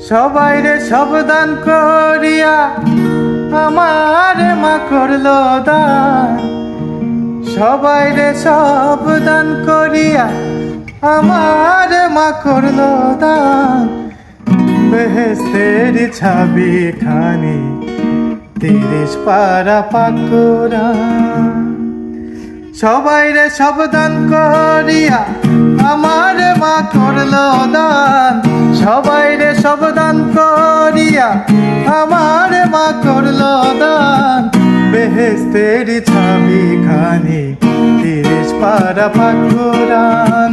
সবাই রে সব দান করিয়া আমার মা করলো দান। সবাই রে সব দান করিয়া আমার মা করলো দান। বেহেশতের ছাবি খানি 30 পারা পাক কোরআন। সবাই রে সব দান করিয়া আমার মা করলো দান। সবাই রে সব দান করিয়া আমার মা করলো দান। বেহেশতের ছাবি খানি 30 পারা পাক কোরআন।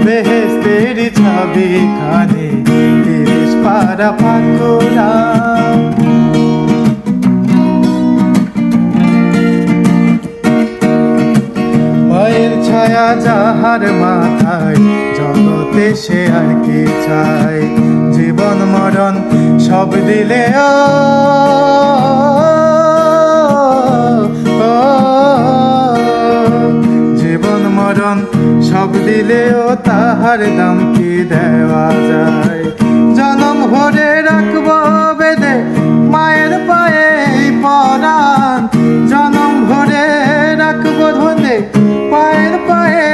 বেহেশতের ছাবি খানি 30 পারা পাক কোরআন। মায়ের ছায়া যাহার মাথায় জগতে সে আর কি চায়। জীবন মরণ সব দিলে জীবন মরণ সব দিলেও তাহার দাম কি দেওয়া যায়। জনম ভরে রাখবো বেদে মায়ের পায়ে পরাণ। জনম ভরে রাখবো ধরে পায়ের পায়ে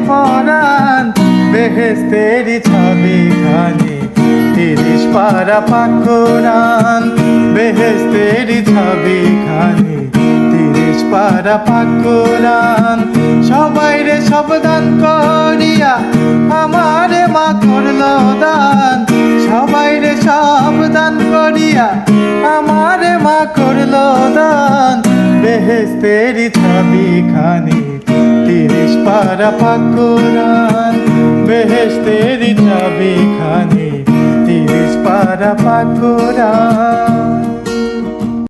পরাণ। বেহেশতের ছাবি খানি 30 পারা পাক কোরআন। বেহেশতের ছাবি খানি 30 পারা পাক কোরআন। সবাই রে সব দান করিয়া আমার মা করলো দান। সবাই রে সব দান করিয়া আমার মা করলো দান। বেহেশতের ছাবি খানি 30 পারা পাক কোরআন। বেহেশতের ছাবি খানি 30 পারা পাক কোরআন।